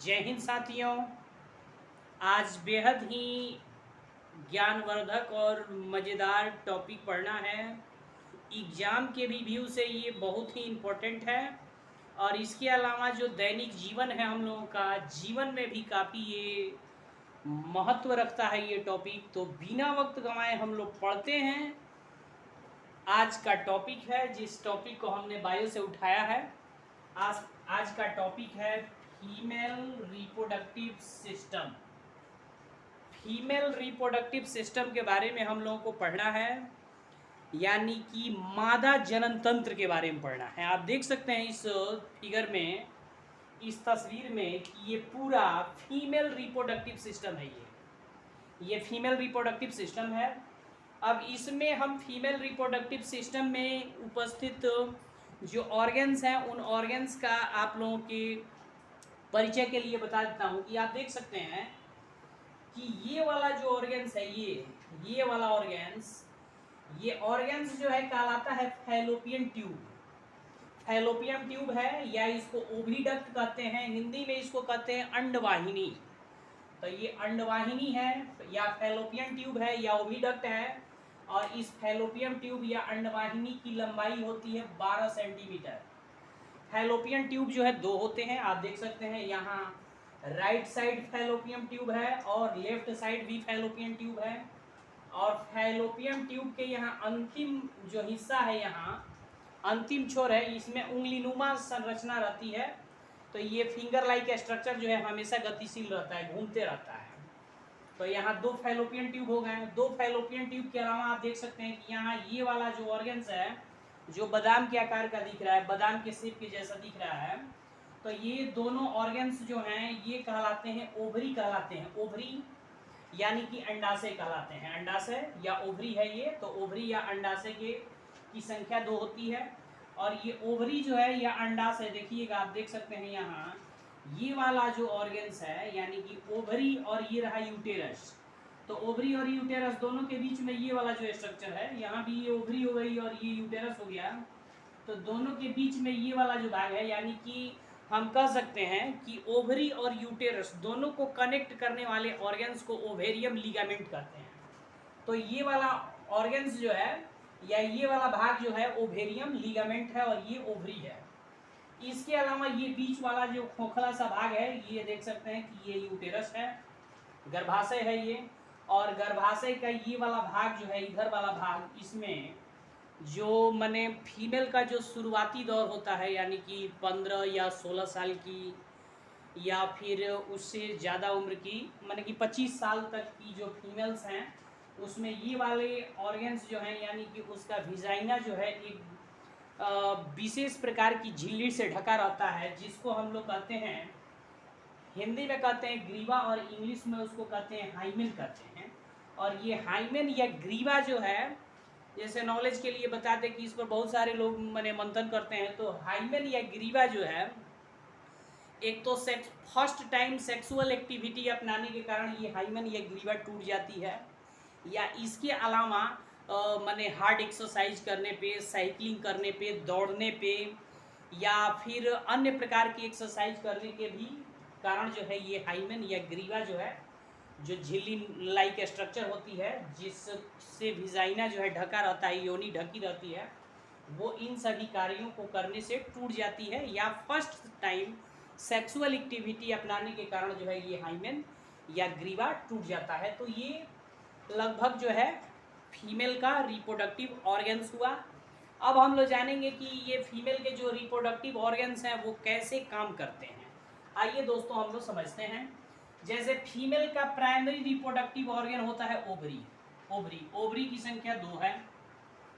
जय हिंद साथियों। आज बेहद ही ज्ञानवर्धक और मज़ेदार टॉपिक पढ़ना है। एग्ज़ाम के भी व्यू से ये बहुत ही इम्पोर्टेंट है और इसके अलावा जो दैनिक जीवन है हम लोगों का, जीवन में भी काफ़ी ये महत्व रखता है ये टॉपिक। तो बिना वक्त गंवाए हम लोग पढ़ते हैं। आज का टॉपिक है, जिस टॉपिक को हमने बायो से उठाया है, आज आज का टॉपिक है female reproductive system. Female reproductive system के बारे में हम लोगों को पढ़ना है, यानी कि मादा जनन तंत्र के बारे में पढ़ना है। आप देख सकते हैं इस फिगर में, इस तस्वीर में, कि ये पूरा फीमेल रिप्रोडक्टिव सिस्टम है। ये फीमेल रिप्रोडक्टिव सिस्टम है। अब इसमें हम फीमेल रिप्रोडक्टिव सिस्टम में उपस्थित जो ऑर्गन्स हैं, उन ऑर्गन्स का आप लोगों के परिचय के लिए बता देता हूँ कि आप देख सकते हैं कि ये वाला जो ऑर्गन्स है, ये वाला ऑर्गन्स, ये ऑर्गन्स जो है कहलाता है फैलोपियन ट्यूब। फैलोपियन ट्यूब है, या इसको ओविडक्ट कहते हैं, हिंदी में इसको कहते हैं अंडवाहिनी। तो ये अंडवाहिनी है या फैलोपियन ट्यूब है या ओविडक्ट है। और इस फैलोपियन ट्यूब या अंडवाहिनी की लंबाई होती है 12 सेंटीमीटर। फैलोपियन ट्यूब जो है दो होते हैं, आप देख सकते हैं यहाँ राइट साइड फैलोपियन ट्यूब है और लेफ्ट साइड भी फैलोपियन ट्यूब है। और फैलोपियन ट्यूब के यहाँ अंतिम जो हिस्सा है, यहाँ अंतिम छोर है, इसमें उंगलीनुमा संरचना रहती है। तो ये फिंगर लाइक स्ट्रक्चर जो है हमेशा गतिशील रहता है, घूमते रहता है। तो यहाँ दो फैलोपियन ट्यूब हो गए। दो फैलोपियन ट्यूब के अलावा आप देख सकते हैं कि यहाँ ये वाला जो ऑर्गन्स है, जो बादाम के आकार का दिख रहा है, बादाम के शेप के जैसा दिख रहा है, तो ये दोनों ऑर्गन्स जो हैं ये कहलाते हैं ओवरी, कहलाते हैं ओवरी, यानी कि अंडाशय कहलाते हैं। अंडाशय या ओवरी है ये। तो ओवरी या अंडाशय के की संख्या दो होती है। और ये ओवरी जो है या अंडाशय, देखिएगा आप देख सकते हैं यहाँ ये वाला जो ऑर्गन्स है, यानी कि ओवरी, और ये रहा यूटेरस। तो ओवरी और यूटेरस दोनों के बीच में ये वाला जो स्ट्रक्चर है, यहाँ भी ये ओवरी हो गई और ये यूटेरस हो गया। तो दोनों के बीच में ये वाला जो भाग है, यानी कि हम कह सकते हैं कि ओवरी और यूटेरस दोनों को कनेक्ट करने वाले ऑर्गन्स को ओवेरियम लिगामेंट कहते हैं। तो ये वाला ऑर्गन्स जो है या ये वाला भाग जो है ओवेरियम लिगामेंट है और ये ओवरी है। इसके अलावा ये बीच वाला जो खोखला सा भाग है, ये देख सकते हैं कि ये यूटेरस है, गर्भाशय है ये। और गर्भाशय का ये वाला भाग जो है, इधर वाला भाग, इसमें जो माने फीमेल का जो शुरुआती दौर होता है, यानी कि 15 या 16 साल की या फिर उससे ज़्यादा उम्र की, माने कि 25 साल तक की जो फीमेल्स हैं, उसमें ये वाले ऑर्गन्स जो हैं, यानी कि उसका विजाइना जो है एक विशेष प्रकार की झिल्ली से ढका रहता है, जिसको हम लोग कहते हैं, हिंदी में कहते हैं ग्रीवा और इंग्लिश में उसको कहते हैं हाइमेन कहते हैं। और ये हाइमेन या ग्रीवा जो है, जैसे नॉलेज के लिए बता दें कि इस पर बहुत सारे लोग मैंने मंथन करते हैं। तो हाइमेन या ग्रीवा जो है, एक तो फर्स्ट टाइम सेक्सुअल एक्टिविटी अपनाने के कारण ये हाइमेन या ग्रीवा टूट जाती है, या इसके अलावा माने हार्ड एक्सरसाइज करने पे, साइकिलिंग करने पे, दौड़ने पे, या फिर अन्य प्रकार की एक्सरसाइज करने के भी कारण जो है ये हाइमेन या ग्रीवा जो है, जो झिल्ली लाइक स्ट्रक्चर होती है जिससे विजाइना जो है ढका रहता है, योनि ढकी रहती है, वो इन सभी कार्यों को करने से टूट जाती है, या फर्स्ट टाइम सेक्सुअल एक्टिविटी अपनाने के कारण जो है ये हाइमेन या ग्रीवा टूट जाता है। तो ये लगभग जो है फीमेल का रिप्रोडक्टिव ऑर्गन्स हुआ। अब हम लोग जानेंगे कि ये फीमेल के जो रिप्रोडक्टिव ऑर्गन्स हैं वो कैसे काम करते हैं। आइए दोस्तों हम लोग समझते हैं। जैसे फीमेल का प्राइमरी रिप्रोडक्टिव ऑर्गन होता है ओवरी। ओवरी ओवरी की संख्या 2 है,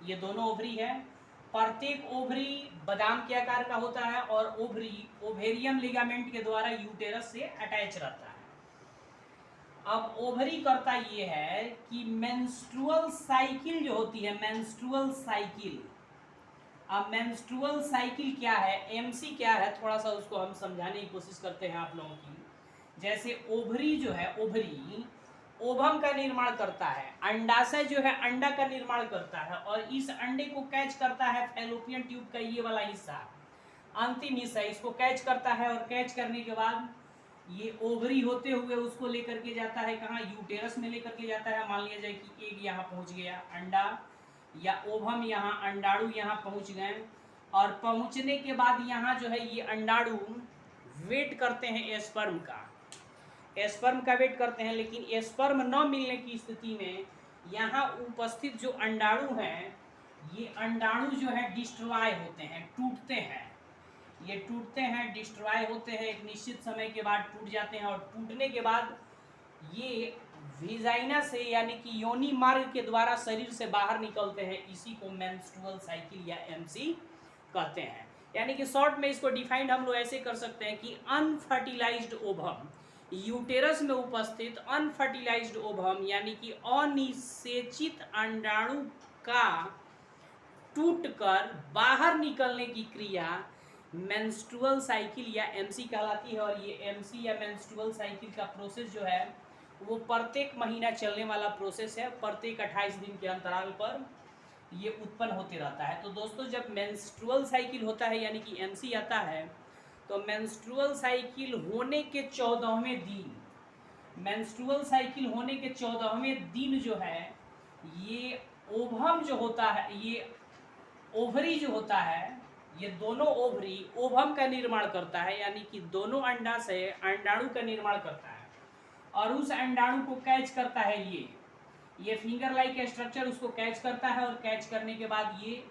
ये दोनों ओवरी है। प्रत्येक ओवरी बादाम के आकार का होता है और ओवरी ओवेरियम लिगामेंट के द्वारा यूटेरस से अटैच रहता है। अब ओवरी करता ये है कि मेंस्ट्रुअल साइकिल जो होती है, मेंस्ट्रुअल साइकिल, अब मेंस्ट्रुअल साइकिल क्या है, एमसी क्या है, थोड़ा सा उसको हम समझाने की कोशिश करते हैं आप लोगों की। जैसे ओवरी जो है, ओवरी ओवम का निर्माण करता है, अंडाशय जो है अंडा का निर्माण करता है, और इस अंडे को कैच करता है फैलोपियन ट्यूब का ये वाला हिस्सा, अंतिम हिस्सा, इसको कैच करता है। और कैच करने के बाद ये ओवरी होते हुए उसको लेकर के जाता है कहाँ, यूटेरस में लेकर के जाता है। मान लिया जाए कि एक यहाँ पहुँच गया अंडा या ओवम, यहाँ अंडाणु यहाँ पहुँच गए, और पहुँचने के बाद यहाँ जो है ये अंडाणु वेट करते हैं स्पर्म का, स्पर्म का वेट करते हैं। लेकिन स्पर्म न मिलने की स्थिति में यहाँ उपस्थित जो अंडाणु हैं, ये अंडाणु जो है डिस्ट्रॉय होते हैं, टूटते हैं। ये टूटते हैं, डिस्ट्रॉय होते हैं, एक निश्चित समय के बाद टूट जाते हैं, और टूटने के बाद ये विजाइना से यानी कि योनि मार्ग के द्वारा शरीर से बाहर निकलते हैं। इसी को मेंस्ट्रुअल साइकिल या एमसी कहते हैं। यानी कि शॉर्ट में इसको डिफाइंड हम लोग ऐसे कर सकते हैं कि अनफर्टिलाइज्ड ओवम, यूटेरस में उपस्थित अनफर्टिलाइज्ड ओवम यानी कि अनिषेचित अंडाणु का टूटकर बाहर निकलने की क्रिया मेंस्ट्रुअल साइकिल या एमसी कहलाती है। और ये एमसी या मेंस्ट्रुअल साइकिल का प्रोसेस जो है वो प्रत्येक महीना चलने वाला प्रोसेस है। प्रत्येक 28 दिन के अंतराल पर ये उत्पन्न होते रहता है। तो दोस्तों, जब मेंस्ट्रुअल साइकिल होता है यानी कि एमसी आता है, तो मेंस्ट्रुअल साइकिल होने के 14वें दिन, मेंस्ट्रुअल साइकिल होने के 14वें दिन जो है, ये ओवम जो होता है, ये ओवरी जो होता है, ये दोनों ओवरी ओवम का निर्माण करता है, यानी कि दोनों अंडा से अंडाणु का निर्माण करता है, और उस अंडाणु को कैच करता है ये फिंगर लाइक स्ट्रक्चर उसको कैच करता है, और कैच करने के बाद ये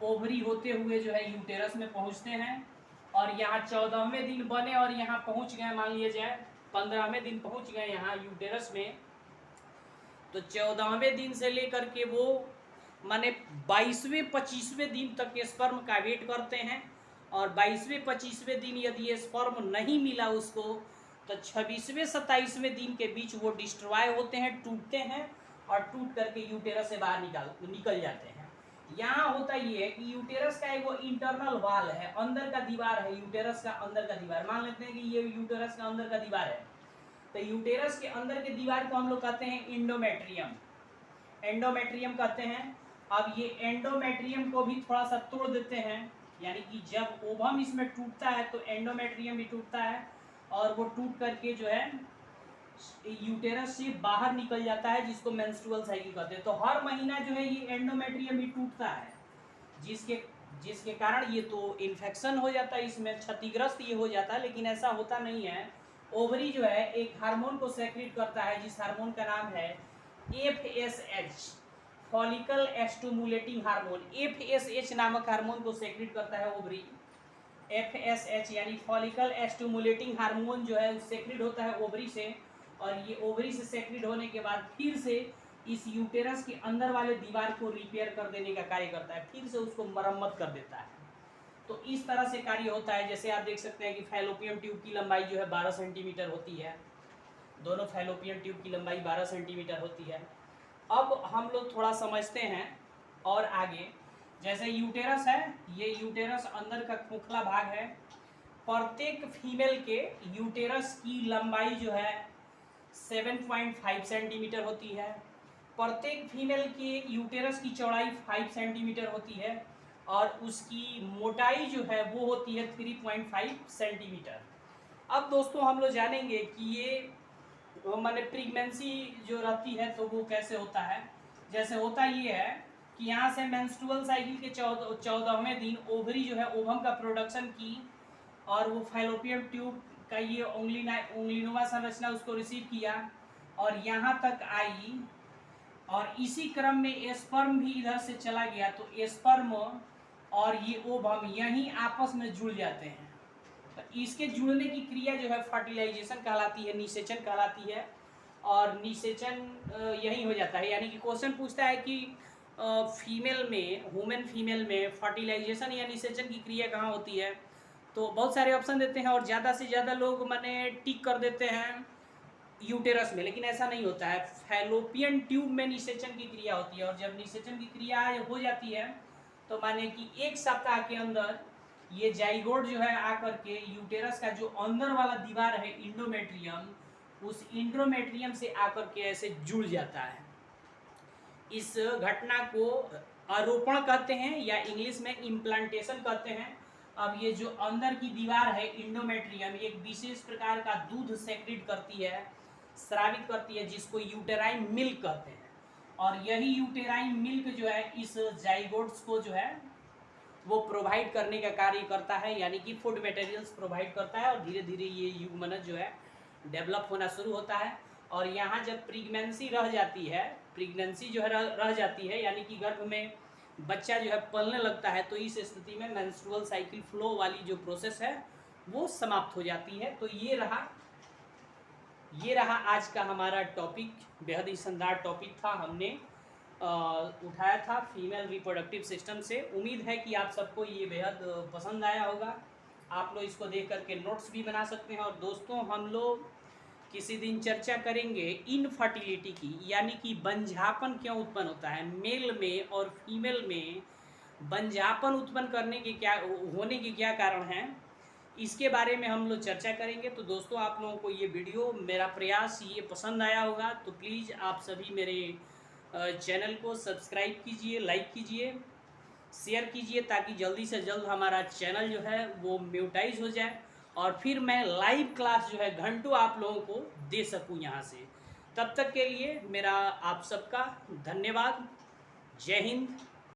ओवरी होते हुए जो है यूटेरस में पहुंचते हैं। और यहाँ 14वें दिन बने और यहाँ पहुंच गए, मान लिया जाए 15वें दिन पहुंच गए यहाँ यूटेरस में, तो 14वें दिन से लेकर के वो माने 22वें 25वें दिन तक स्पर्म का वेट करते हैं। और 22वें 25वें दिन यदि स्पर्म नहीं मिला उसको, तो 26वें 27वें दिन के बीच वो डिस्ट्रॉय होते हैं, टूटते हैं, और टूट करके यूटेरस से बाहर निकल जाते हैं। यहाँ होता ये है कि यूटेरस का एक वो इंटरनल वाल है, अंदर का दीवार है, यूटेरस का अंदर का दीवार। मान लेते हैं कि ये यूटेरस का अंदर का दीवार है, तो यूटेरस के अंदर के दीवार को हम लोग कहते हैं एंडोमेट्रियम, एंडोमेट्रियम कहते हैं। अब ये एंडोमेट्रियम को भी थोड़ा सा तोड़ देते हैं, यानी कि जब ओवम इसमें टूटता है तो एंडोमेट्रियम भी टूटता है, और वो टूट करके जो है यूटेरस से बाहर निकल जाता है, जिसको मेंस्ट्रुअल साइकिल कहते हैं। तो हर महीना जो है ये एंडोमेट्रियम भी टूटता है, जिसके कारण ये तो इन्फेक्शन हो जाता है, इसमें क्षतिग्रस्त ये हो जाता है। लेकिन ऐसा होता नहीं है। ओवरी जो है एक हार्मोन को सेक्रेट करता है, जिस हार्मोन का नाम है FSH, follicle stimulating hormone. FSH नामक हार्मोन को सेक्रेट करता है ओवरी। FSH यानी फॉलिकल स्टिमुलेटिंग हार्मोन जो है सेक्रेट होता है ओवरी से, और ये ओवरी से सेक्रेट होने के बाद फिर से इस यूटेरस के अंदर वाले दीवार को रिपेयर कर देने का कार्य करता है, फिर से उसको मरम्मत कर देता है। तो इस तरह से कार्य होता है। जैसे आप देख सकते हैं कि फैलोपियन ट्यूब की लंबाई जो है 12 सेंटीमीटर होती है, दोनों फैलोपियन ट्यूब की लंबाई 12 सेंटीमीटर होती है। अब हम लोग थोड़ा समझते हैं और आगे। जैसे यूटेरस है, ये यूटेरस अंदर का खोखला भाग है। प्रत्येक फीमेल के यूटेरस की लंबाई जो है 7.5 सेंटीमीटर होती है। प्रत्येक फीमेल के यूटेरस की चौड़ाई 5 सेंटीमीटर होती है, और उसकी मोटाई जो है वो होती है 3.5 सेंटीमीटर। अब दोस्तों हम लोग जानेंगे कि ये माने प्रेगनेंसी जो रहती है तो वो कैसे होता है। जैसे होता ये है कि यहाँ से मेंस्ट्रुअल साइकिल के 14वें दिन ओवरी जो है ओवम का प्रोडक्शन की, और वो फैलोपियन ट्यूब का ये उंगलीनुमा संरचना उसको रिसीव किया और यहाँ तक आई, और इसी क्रम में स्पर्म भी इधर से चला गया। तो स्पर्म और ये ओवम यहीं आपस में जुड़ जाते हैं। तो इसके जुड़ने की क्रिया जो है फर्टिलाइजेशन कहलाती है, निषेचन कहलाती है, और निषेचन यही हो जाता है। यानी कि क्वेश्चन पूछता है कि फीमेल में, ह्यूमन फीमेल में फर्टिलाइजेशन या निषेचन की क्रिया कहाँ होती है, तो बहुत सारे ऑप्शन देते हैं, और ज़्यादा से ज़्यादा लोग माने टिक कर देते हैं यूटेरस में। लेकिन ऐसा नहीं होता है, फैलोपियन ट्यूब में निषेचन की क्रिया होती है। और जब निषेचन की क्रिया हो जाती है तो माने कि 1 सप्ताह के अंदर ये जाइगोट जो है आकर के यूटेरस का जो अंदर वाला दीवार है इंडोमेट्रियम, उस इंडोमेट्रियम से आकर के ऐसे जुड़ जाता है। इस घटना को आरोपण कहते हैं, या इंग्लिश में इम्प्लांटेशन कहते हैं। अब ये जो अंदर की दीवार है इंडोमेट्रियम, एक विशेष प्रकार का दूध सेक्रेट करती है, स्रावित करती है, जिसको यूटेराइन मिल्क कहते हैं। और यही यूटेराइन मिल्क जो है इस जाइगोट्स को जो है वो प्रोवाइड करने का कार्य करता है, यानी कि फूड मटेरियल्स प्रोवाइड करता है, और धीरे धीरे ये युग्मनज जो है डेवलप होना शुरू होता है। और यहाँ जब प्रेगनेंसी रह जाती है, प्रेगनेंसी जो है रह जाती है, यानी कि गर्भ में बच्चा जो है पलने लगता है, तो इस स्थिति में मेंस्ट्रुअल साइकिल फ्लो वाली जो प्रोसेस है वो समाप्त हो जाती है। तो ये रहा आज का हमारा टॉपिक, बेहद ही शानदार टॉपिक था, हमने उठाया था फीमेल रिप्रोडक्टिव सिस्टम से। उम्मीद है कि आप सबको ये बेहद पसंद आया होगा। आप लोग इसको देख करके नोट्स भी बना सकते हैं। और दोस्तों, हम लोग किसी दिन चर्चा करेंगे इनफर्टिलिटी की, यानी कि बंझापन क्यों उत्पन्न होता है, मेल में और फीमेल में बंझापन उत्पन्न करने के होने के क्या कारण हैं, इसके बारे में हम लोग चर्चा करेंगे। तो दोस्तों, आप लोगों को ये वीडियो, मेरा प्रयास ये पसंद आया होगा, तो प्लीज़ आप सभी मेरे चैनल को सब्सक्राइब कीजिए, लाइक कीजिए, शेयर कीजिए, ताकि जल्दी से जल्द हमारा चैनल जो है वो मोनेटाइज हो जाए, और फिर मैं लाइव क्लास जो है घंटों आप लोगों को दे सकूं यहाँ से। तब तक के लिए मेरा आप सबका धन्यवाद। जय हिंद,